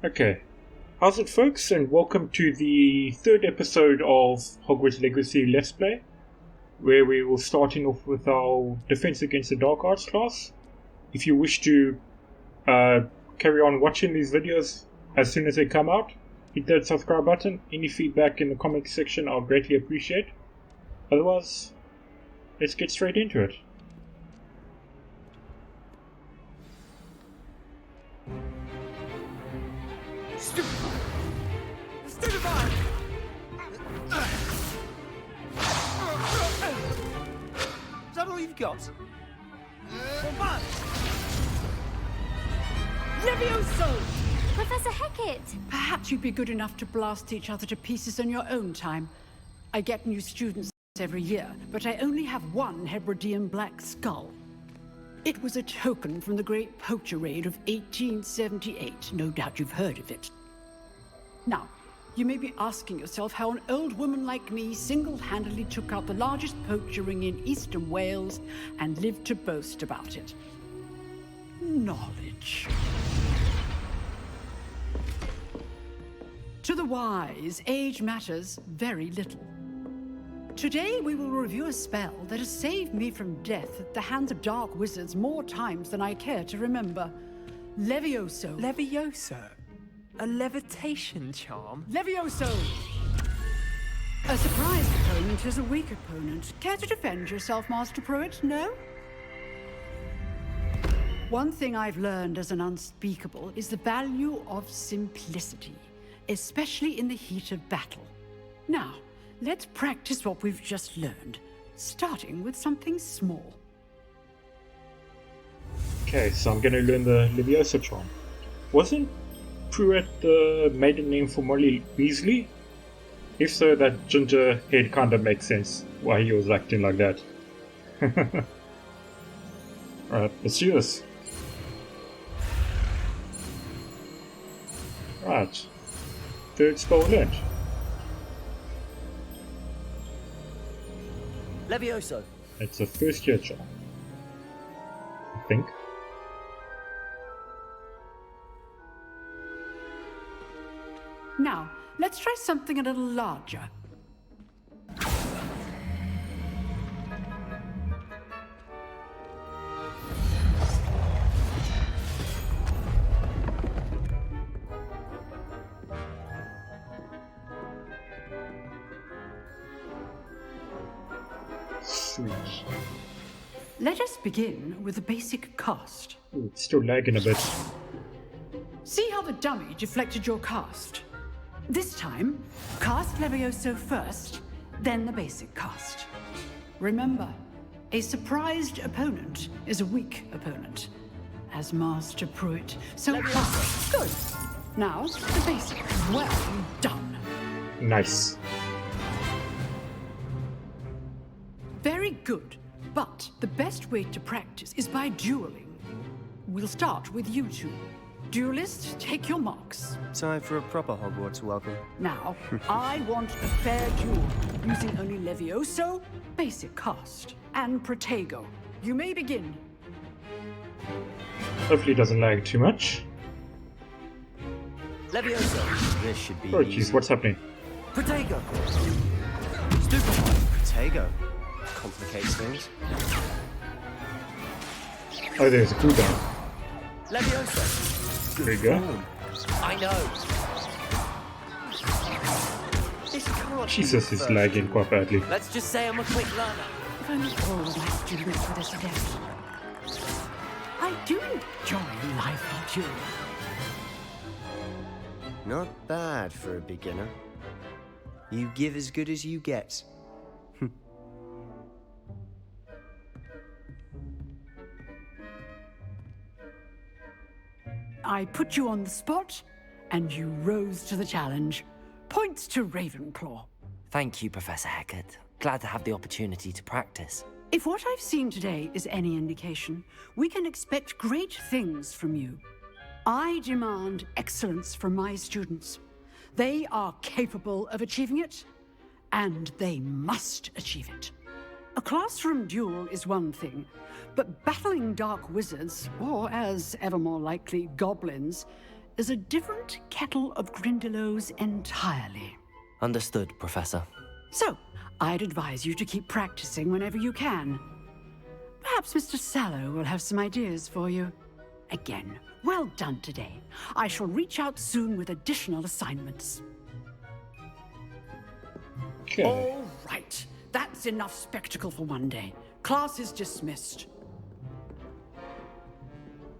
Okay. How's it, folks, and welcome to the third episode of Hogwarts Legacy Let's Play, where we will starting off with our Defense Against the Dark Arts class. If you wish to carry on watching these videos as soon as they come out, hit that subscribe button. Any feedback in the comment section I'll greatly appreciate. Otherwise, let's get straight into it. Stupefy! Is that all you've got? Levioso! Professor Hecat! Perhaps you'd be good enough to blast each other to pieces in your own time. I get new students every year, but I only have one Hebridean black skull. It was a token from the Great Poacher Raid of 1878. No doubt you've heard of it. Now, you may be asking yourself how an old woman like me single-handedly took out the largest poacher ring in eastern Wales and lived to boast about it. Knowledge. To the wise, age matters very little. Today we will review a spell that has saved me from death at the hands of dark wizards more times than I care to remember. Levioso. Levioso? A levitation charm? Levioso! A surprised opponent is a weak opponent. Care to defend yourself, Master Pruitt? No? One thing I've learned as an unspeakable is the value of simplicity, especially in the heat of battle. Now, let's practice what we've just learned, starting with something small. Okay, so I'm gonna learn the Levioso charm. Wasn't Pruitt the maiden name for Molly Weasley? If so, that ginger head kinda makes sense why he was acting like that. Alright, let's do this. Right. Third spell learned. Levioso. It's a first year charm, I think. Now, let's try something a little larger. Sweet. Let us begin with the basic cast. Ooh, it's still lagging a bit. See how the dummy deflected your cast? This time, cast Levioso first, then the basic cast. Remember, a surprised opponent is a weak opponent, as Master Pruitt so good. Now, the basic. Well done. Nice. Very good, but the best way to practice is by dueling. We'll start with you two. Duelists, take your marks. Time for a proper Hogwarts welcome. Now, I want a fair duel, using only Levioso, basic cast, and Protego. You may begin. Hopefully it doesn't lag too much. Levioso. This should be Oh jeez, what's happening? Protego. Stupefy. Protego. Complicates things. Oh, there's a cooldown. Levioso. There you go. I know. This can't Jesus be is first. lagging quite badly. Let's just say I'm a quick learner. If only all of my students were this adept. I do enjoy life dueling. Not bad for a beginner. You give as good as you get. I put you on the spot, and you rose to the challenge. Points to Ravenclaw. Thank you, Professor Hecat. Glad to have the opportunity to practice. If what I've seen today is any indication, we can expect great things from you. I demand excellence from my students. They are capable of achieving it, and they must achieve it. A classroom duel is one thing, but battling dark wizards, or as ever more likely, goblins, is a different kettle of Grindylows entirely. Understood, Professor. So, I'd advise you to keep practicing whenever you can. Perhaps Mr. Sallow will have some ideas for you. Again, well done today. I shall reach out soon with additional assignments. Okay. All right, that's enough spectacle for one day. Class is dismissed.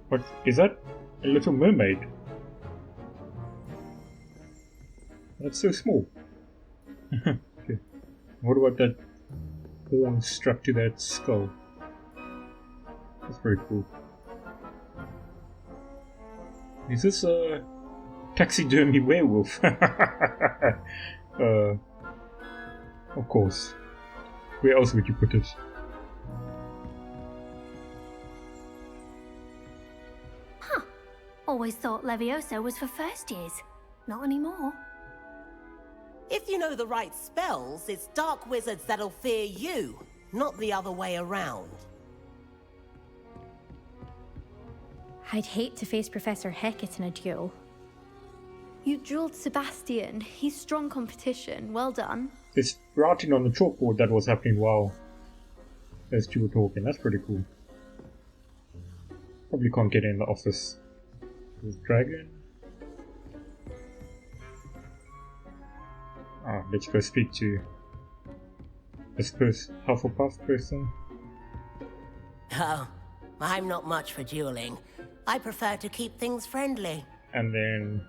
What is that? A little mermaid? That's so small. Okay. What about that horn struck to that skull? That's very cool. Is this a taxidermy werewolf? Of course. Where else would you put it? Huh. Always thought Levioso was for first years. Not anymore. If you know the right spells, it's dark wizards that'll fear you, not the other way around. I'd hate to face Professor Hecat in a duel. You dueled Sebastian. He's strong competition. Well done. There's writing on the chalkboard that was happening while those two were talking. That's pretty cool. Probably can't get in the office. There's Dragon. Ah, let's go speak to this Hufflepuff person. Oh, I'm not much for dueling. I prefer to keep things friendly. And then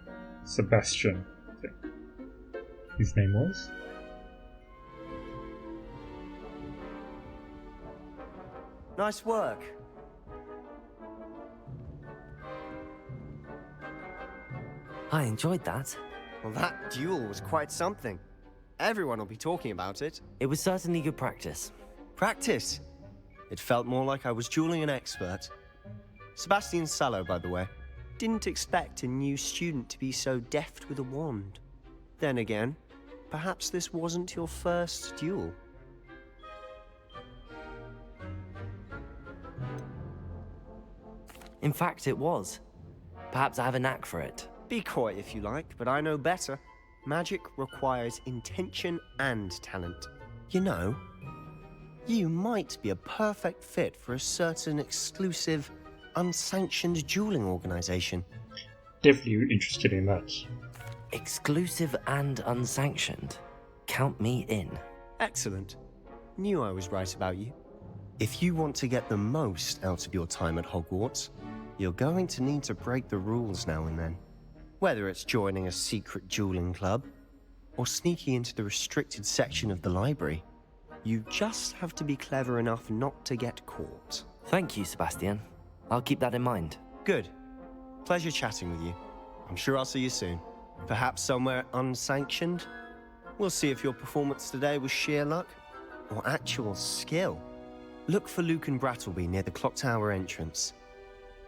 Sebastian, I think his name was. Nice work. I enjoyed that. Well, that duel was quite something. Everyone will be talking about it. It was certainly good practice. Practice? It felt more like I was dueling an expert. Sebastian Sallow, by the way. Didn't expect a new student to be so deft with a wand. Then again, perhaps this wasn't your first duel. In fact, it was. Perhaps I have a knack for it. Be coy if you like, but I know better. Magic requires intention and talent. You know, you might be a perfect fit for a certain exclusive, unsanctioned dueling organization. Definitely interested in that. Exclusive and unsanctioned. Count me in. Excellent. Knew I was right about you. If you want to get the most out of your time at Hogwarts, you're going to need to break the rules now and then. Whether it's joining a secret dueling club, or sneaking into the restricted section of the library, you just have to be clever enough not to get caught. Thank you, Sebastian. I'll keep that in mind. Good. Pleasure chatting with you. I'm sure I'll see you soon. Perhaps somewhere unsanctioned? We'll see if your performance today was sheer luck, or actual skill. Look for Luke and Brattleby near the clock tower entrance.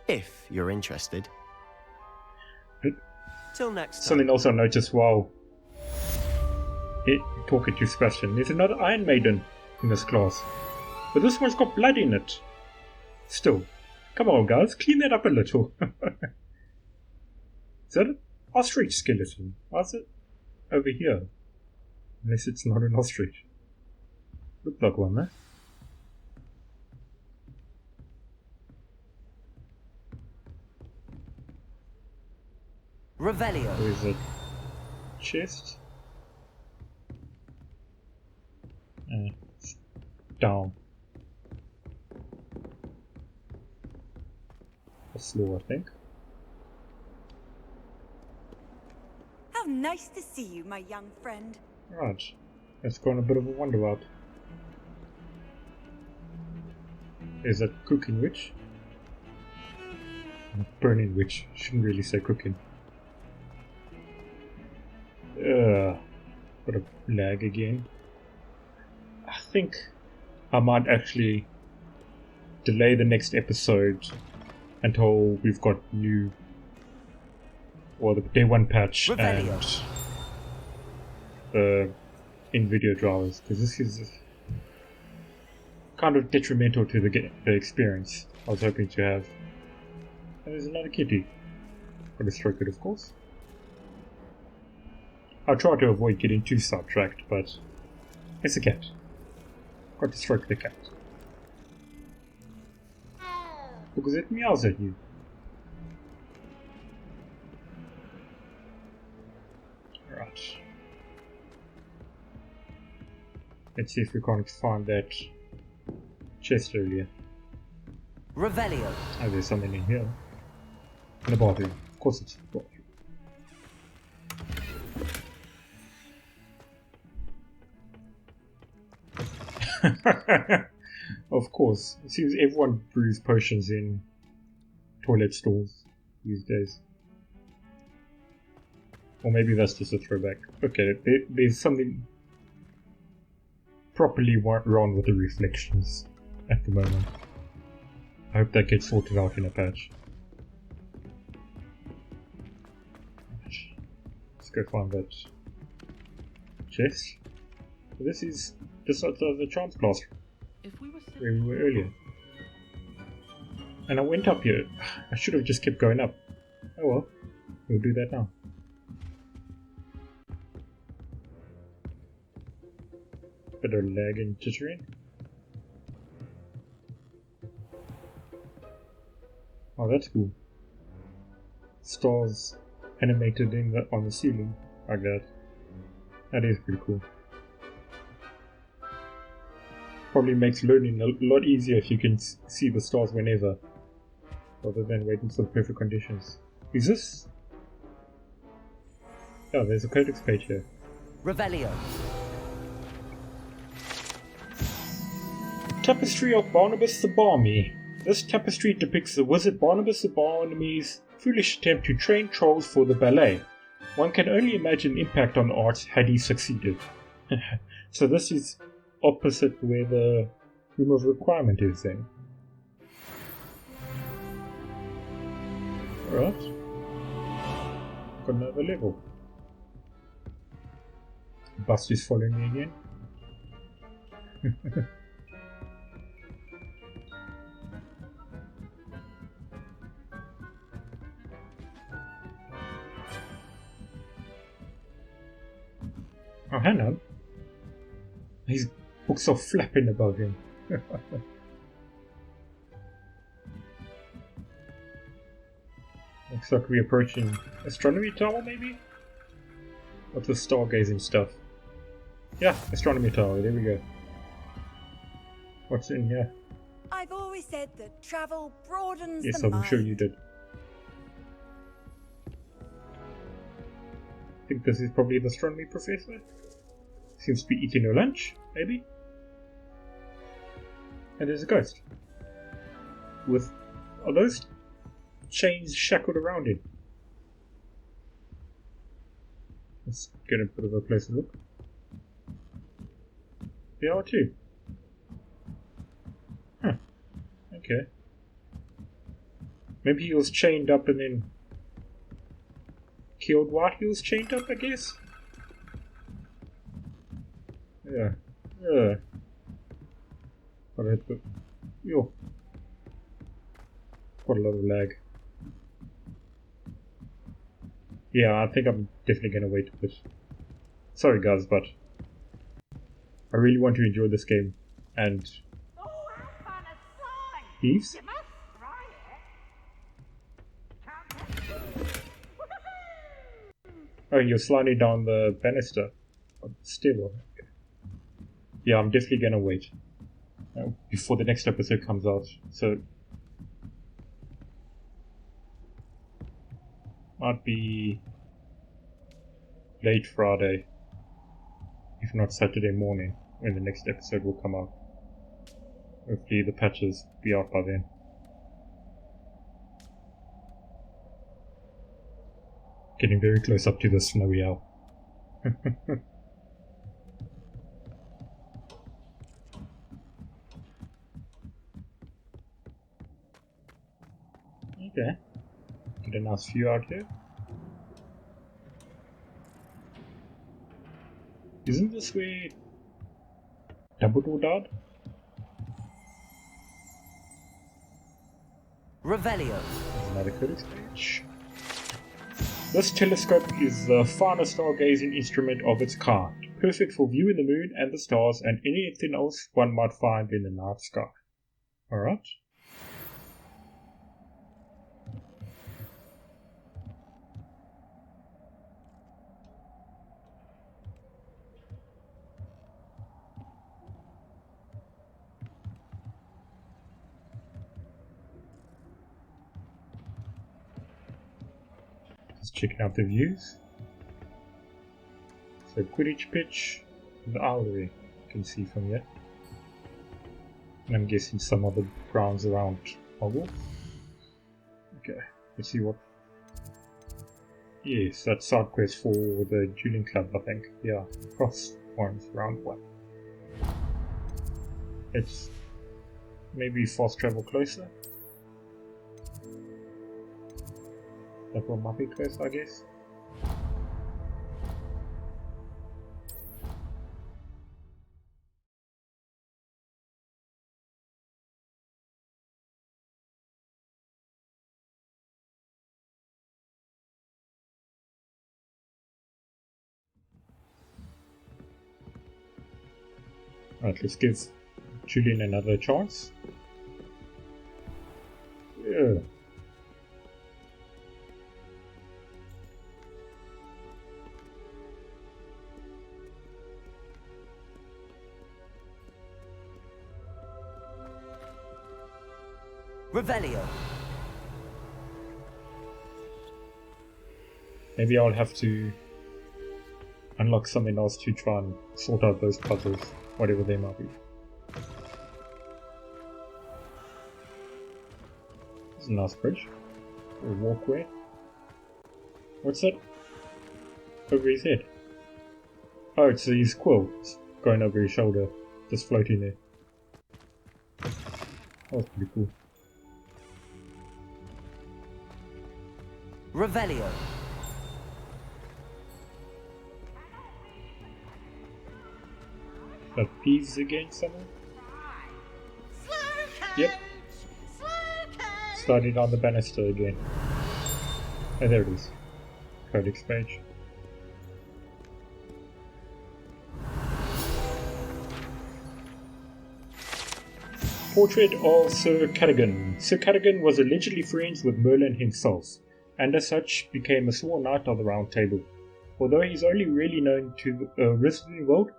If you're interested. Till next time. Something else I noticed while talking to Sebastian, there's another Iron Maiden in this class. But this one's got blood in it. Still. Come on guys, clean that up a little. Is that an ostrich skeleton? Why is it over here? Unless it's not an ostrich. Looked like one, eh? Revelio. There's a chest. It's down. A slow, I think. How nice to see you, my young friend. Right. Let's go on a bit of a wander out. Is that cooking witch? Burning witch. Shouldn't really say cooking. Got a lag again. I think I might actually delay the next episode until we've got new, or the day one patch Revelio. and the in-video drivers, because this is kind of detrimental to the experience I was hoping to have. And there's another kitty. Got to stroke it, of course. I'll try to avoid getting too sidetracked, but it's a cat. Got to stroke the cat. Because it meows at you. Right. Let's see if we can't find that chest earlier. Revelio. Oh, there's something in here. In the bathroom. Of course it's the bathroom. Of course. It seems everyone brews potions in toilet stalls these days. Or maybe that's just a throwback. Okay, there's something properly wrong with the reflections at the moment. I hope that gets sorted out in a patch. Let's go find that chest. This is just outside the charms classroom where we were earlier. And I went up here. I should have just kept going up. Oh well, we'll do that now. Bit of lag and jittering. Oh, that's cool. Stars animated on the ceiling like that. That is pretty cool. Probably makes learning a lot easier if you can see the stars whenever, rather than waiting for the perfect conditions. Is this? Oh, there's a codex page here. Revelio. Tapestry of Barnabas the Balmy. This tapestry depicts the wizard Barnabas the Balmy's foolish attempt to train trolls for the ballet. One can only imagine the impact on the arts had he succeeded. So this is opposite where the room of requirement is then. Alright. Got another level. Bust is following me again. Oh, hang on. His books are flapping above him. Looks like we're approaching Astronomy Tower, maybe? What's the stargazing stuff? Yeah, Astronomy Tower, there we go. What's in here? I've always said that travel broadens Yes, the I'm mind. sure you did. I think this is probably the astronomy professor. Seems to be eating her lunch, maybe? And there's a ghost. Are those chains shackled around him? Let's get a bit of a closer look. They are too. Huh. Okay. Maybe he was chained up and then killed while he was chained up, I guess? Yeah. Yeah. Got a bit. Yo. Got a lot of lag. Yeah, I think I'm definitely gonna wait a bit. Sorry guys, but I really want to enjoy this game. And Peeves? Oh, you're sliding down the banister. Still. Yeah, I'm definitely gonna wait before the next episode comes out. So might be late Friday, if not Saturday morning, when the next episode will come out. Hopefully the patches be out by then. Getting very close up to the snowy owl. Okay. Get a nice view out here. Isn't this where Dumbledore died? Revelio. There's another codex page. This telescope is the finest stargazing instrument of its kind, perfect for viewing the moon and the stars and anything else one might find in the night sky. Alright. Just checking out the views. So Quidditch pitch, the Owlery, you can see from here. And I'm guessing some other grounds around Hogwarts. Okay, let's see what... Yes, that's side quest for the Dueling Club, I think. Yeah, cross ones, round one. Let's maybe fast travel closer. That one might be close, I guess. Right, let's give Julian another chance. Yeah. Revelio. Maybe I'll have to unlock something else to try and sort out those puzzles, whatever they might be. It's a nice bridge. Or walkway. What's that? Over his head. Oh, it's his quill. It's going over his shoulder, just floating there. That was pretty cool. Revelio. Got Peeves again somewhere? Yep. Sliding on the banister again. Oh, there it is. Codex page. Portrait of Sir Cadogan. Sir Cadogan was allegedly friends with Merlin himself, and as such became a sworn knight of the Round Table. Although he's only really known to the Wizarding world,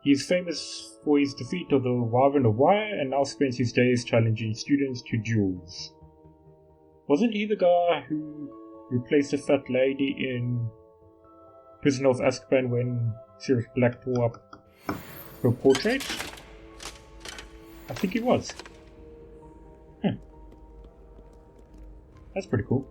he is famous for his defeat of the Wyvern of Wire and now spends his days challenging students to duels. Wasn't he the guy who replaced the fat lady in Prisoner of Azkaban when Sirius Black tore up her portrait? I think he was. That's pretty cool.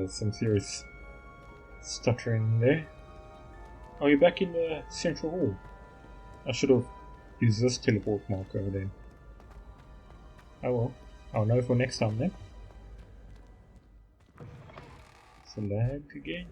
Some serious stuttering there. Oh, you're back in the central hall. I should have used this teleport marker then. Oh well, I'll know for next time then. It's a lag again.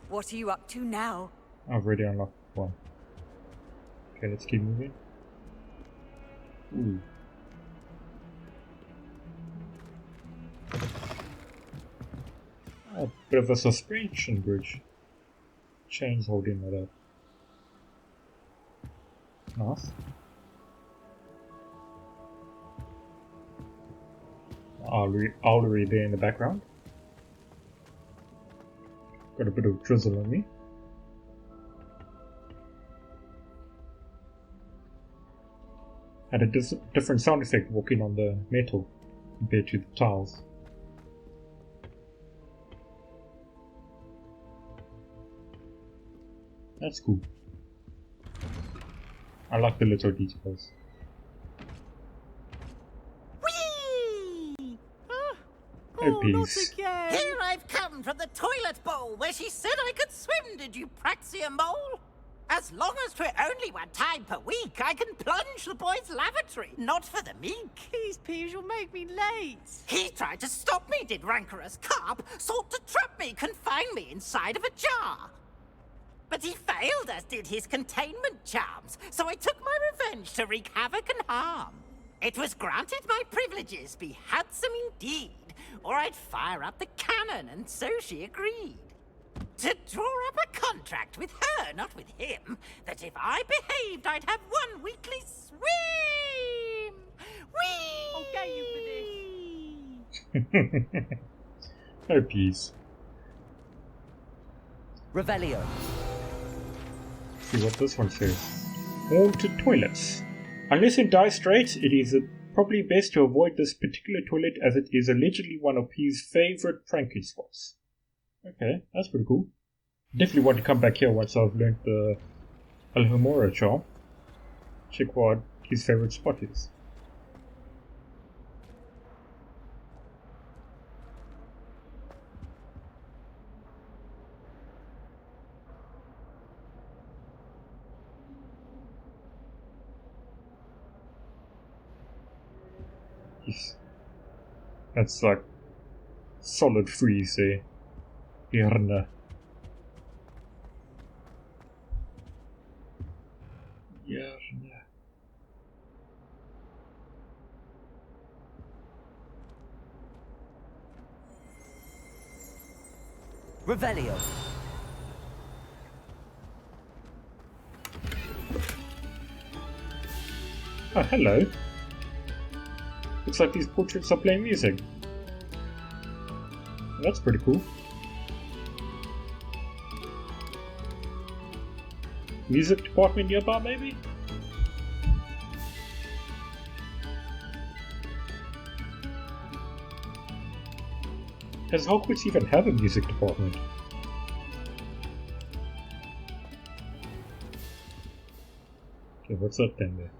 What are you up to now? I've already unlocked one. Okay, let's keep moving. Ooh. A bit of a suspension bridge. Chains holding that up. Nice. Owlery there in the background. Got a bit of drizzle on me. Had a different sound effect walking on the metal compared to the tiles. That's cool. I like the little details. Whee! Oh, Peeves. Here I've come from the toilet bowl where she said I could swim, did you praxia mole? As long as 'twere only 1 time per week, I can plunge the boys' lavatory, not for the meek. Please, Peeves, you'll make me late. He tried to stop me, did rancorous carp, sought to trap me, confine me inside of a jar. But he failed, as did his containment charms, so I took my revenge to wreak havoc and harm. It was granted my privileges be handsome indeed, or I'd fire up the cannon, and so she agreed. To draw up a contract with her, not with him, that if I behaved, I'd have 1 weekly swim! Whee! I'll get you for this. Oh, peace. Revelio. See what this one says. Haunted toilets. Unless in dire straits, it is probably best to avoid this particular toilet as it is allegedly one of Peeves' favourite pranking spots. Okay, that's pretty cool. Definitely want to come back here once I've learned the Alhambra charm. Check what his favourite spot is. That's like solid freeze there. Irna. Irna. Revelio. Oh, hello. Looks like these portraits are playing music. That's pretty cool. Music department nearby, maybe? Does Hogwarts even have a music department? Okay, what's up then there?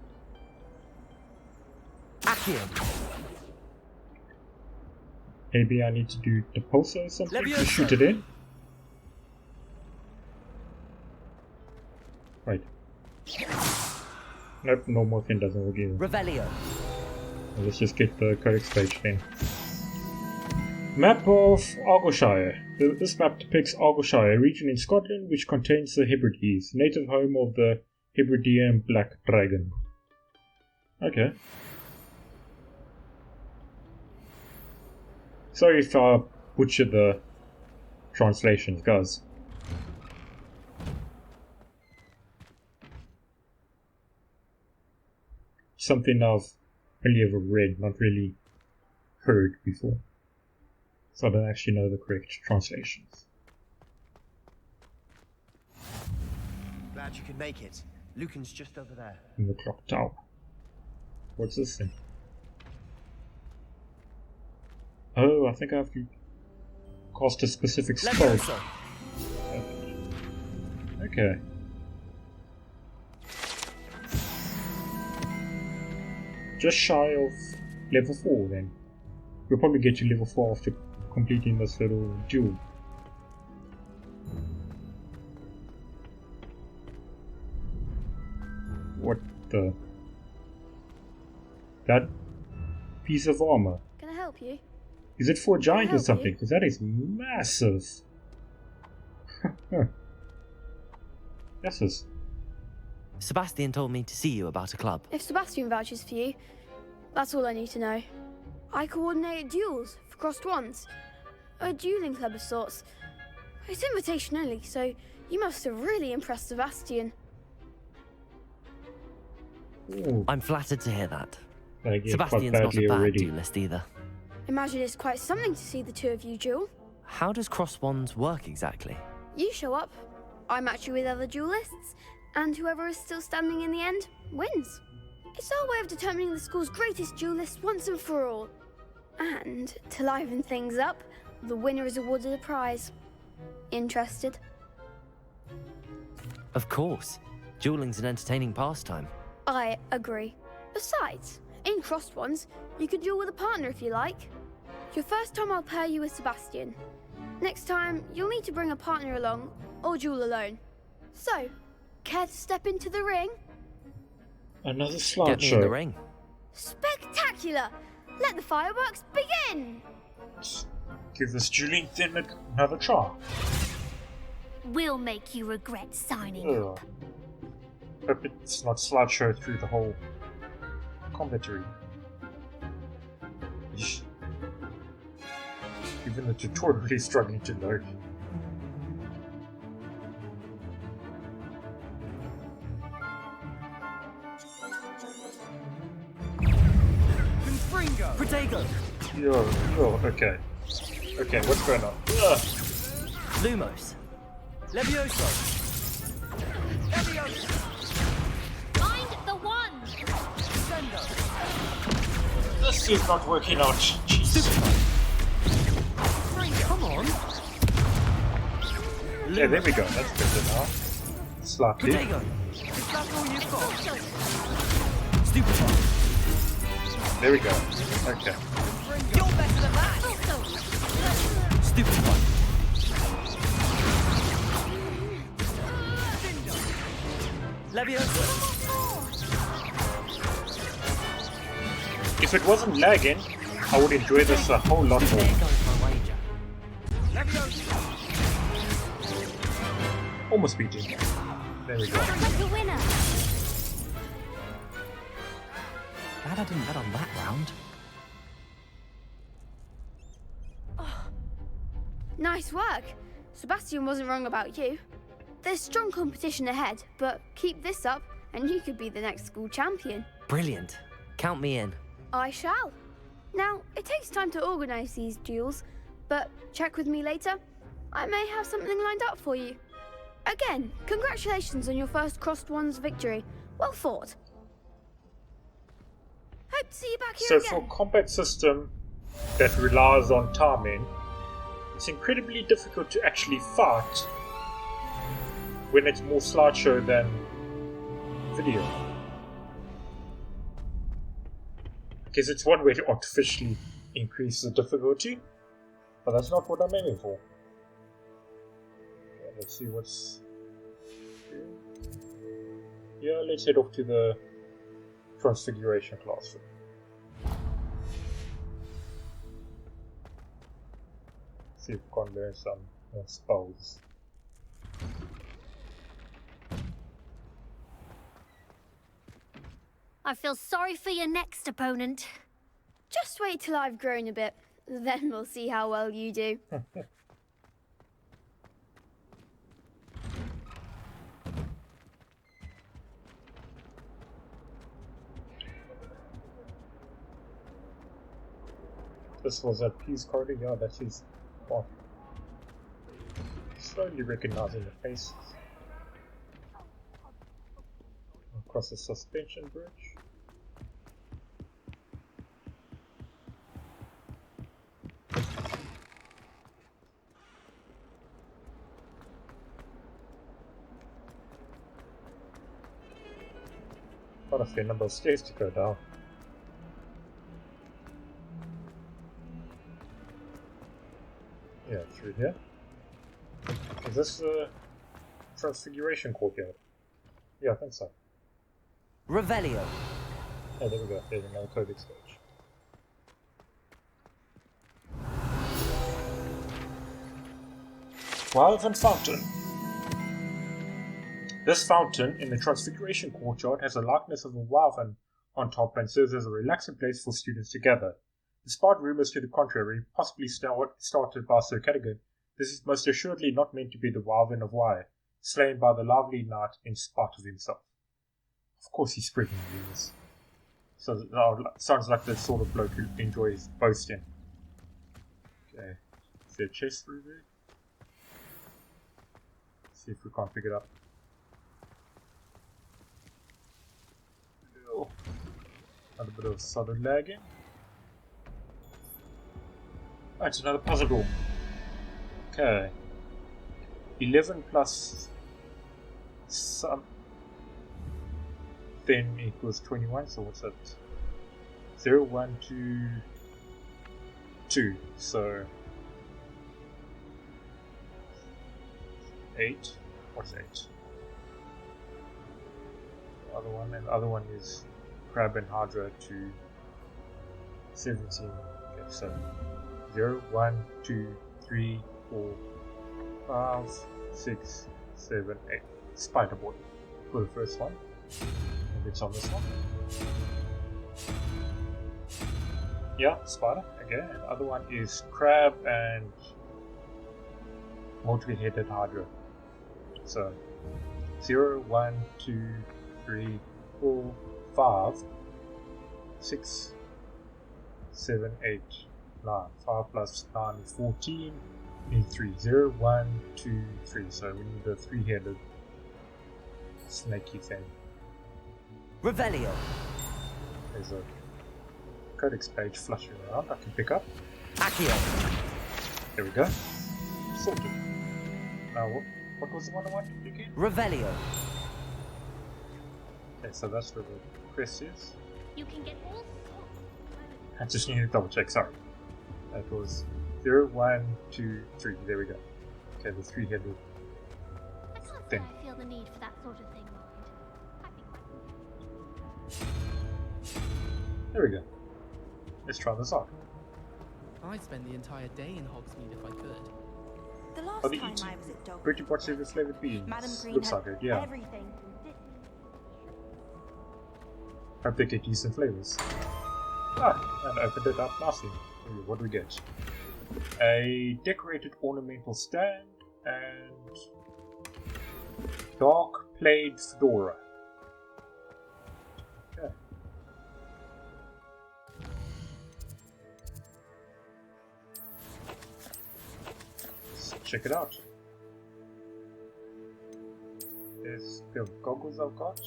Maybe I need to do the pulsar or something to shoot it in? Right. Nope, normal thing doesn't work either. Revelio. Well, let's just get the codex page then. Map of Argyllshire. This map depicts Argyllshire, a region in Scotland which contains the Hebrides, native home of the Hebridean black dragon. Okay. Sorry if I butchered the translations, guys. Something I've only ever read, not really heard before. So I don't actually know the correct translations. Glad you could make it. Lucan's just over there. In the clock tower. What's this thing? Oh, I think I have to cast a specific spell. Levioso. Okay. Just shy of level 4 then. We'll probably get to level 4 after completing this little duel. What the... That piece of armor. Can I help you? Is it for a giant or help something? you? Because that is massive. Yes, yes. Sebastian told me to see you about a club. If Sebastian vouches for you, that's all I need to know. I coordinate duels for crossed wands. A dueling club of sorts. It's invitation only, so you must have really impressed Sebastian. Ooh, I'm flattered to hear that. I get quite Sebastian's not a badly bad already. duelist either. Imagine it's quite something to see the two of you duel. How does cross wands work exactly? You show up, I match you with other duelists, and whoever is still standing in the end wins. It's our way of determining the school's greatest duelist once and for all. And to liven things up, the winner is awarded a prize. Interested? Of course. Dueling's an entertaining pastime. I agree. Besides, in crossed ones, you can duel with a partner if you like. Your first time I'll pair you with Sebastian. Next time, you'll need to bring a partner along, or duel alone. So, care to step into the ring? Another Get me in the slideshow. ring. Spectacular! Let the fireworks begin! Give this dueling thing another try. We'll make you regret signing up. Ugh. Hope it's not slideshow through the whole combat arena. Yeesh. Even the tutorial is struggling to load. Protego! Yo, okay. Okay, what's going on? Ugh. Lumos. Levioso. Find the one! This is not working out. Jeez. Come on. Yeah, there we go. That's better now. Slightly. Protego. Is that all you've got? Stupefy. There we go. Okay. You're better than that. Stupefy. Levioso. If it wasn't lagging, I would enjoy this a whole lot more. There goes my wager. Almost beating. There we go. Like a winner! Glad I didn't bet on that round. Nice work. Sebastian wasn't wrong about you. There's strong competition ahead, but keep this up and you could be the next school champion. Brilliant. Count me in. I shall. Now, it takes time to organise these duels, but check with me later. I may have something lined up for you. Again, congratulations on your first Crossed Ones victory. Well fought. Hope to see you back here So again. for a combat system that relies on timing, it's incredibly difficult to actually fight when it's more slideshow than video. I guess it's one way to artificially increase the difficulty, but that's not what I'm aiming for. Yeah, let's see what's here. Yeah, let's head off to the Transfiguration classroom. See if we can learn some more spells. I feel sorry for your next opponent. Just wait till I've grown a bit, then we'll see how well you do. This was a Peeves corridor, yeah, that is what. Slowly recognizing the faces. Across the suspension bridge. Quite a fair number of stairs to go down. Yeah, through here. Is this the Transfiguration courtyard? Yeah, I think so. Revelio. Oh, there we go. There's another Codex stage. Wyvern Fountain. This fountain in the Transfiguration courtyard has a likeness of a wyvern on top and serves as a relaxing place for students to gather. Despite rumours to the contrary, possibly started by Sir Cadogan, this is most assuredly not meant to be the Wyvern of Wye, slain by the lively knight in spite of himself. Of course he's spreading rumours. So sounds like the sort of bloke who enjoys boasting. Okay, is there a chest through there? Let's see if we can't pick it up. Another bit of sudden lagging. Oh, it's another puzzle door. Okay. 11 plus some then equals 21, so what's that? 0, 1, 2, 2. So 8. What's 8? The other one, and the other one is Crab and Hydra to 17. Okay, so 0, 1, 2, 3, 4, 5, 6, 7, 8. Spider Boy for the first one. And it's on this one. Yeah, spider. Okay, and the other one is Crab and multi-headed Hydra. So 0, 1, 2, 3, 4, 5, 6, 7, 8, 9. 5 plus 9 is 14. Need 3. 0, 1, 2, 3. So we need a 3-headed snaky thing. Revelio. There's a codex page flushing around I can pick up. Accio. There we go. Sorted. Now what was the one I wanted to get? Revelio. Okay, so that's where the crest is. You can get all I just need to double check, sorry. That was 0, 1, 2, 3. There we go. Okay, the 3-headed I can't say thing. I feel the need for that sort of thing, mind. I'd be quite... There we go. Let's try this out. I'd spend the entire day in Hogsmeade if I could. The last Are they time eating I was at Dog pretty much the flavored beans? Madam Green Looks had like it, yeah. everything from Disney. Hope they get decent flavors. Ah, and opened it up nicely. What do we get? A decorated ornamental stand and dark plaid fedora. Okay. Let's check it out. There's the goggles I've got.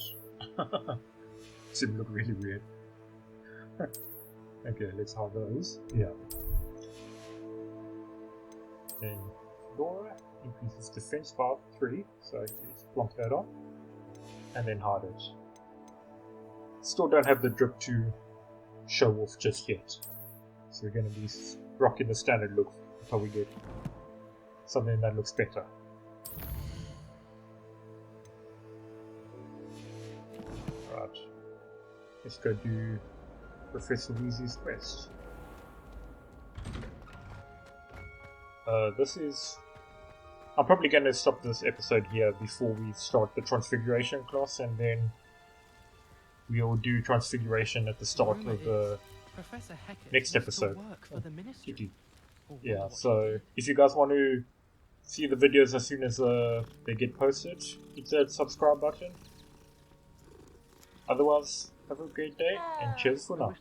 Seem to look really weird. Okay, let's have those. Yeah. Then Fedora increases defense by 3, so let's plonk that on. And then hide it. Still don't have the drip to show off just yet. So we're going to be rocking the standard look until we get something that looks better. Right. Let's go do Professor Weasley's quest. This is... I'm probably going to stop this episode here before we start the Transfiguration class, and then we'll do Transfiguration at the start of the next episode. Yeah, so if you guys want to see the videos as soon as they get posted, hit that subscribe button. Otherwise, have a great day, and cheers for now.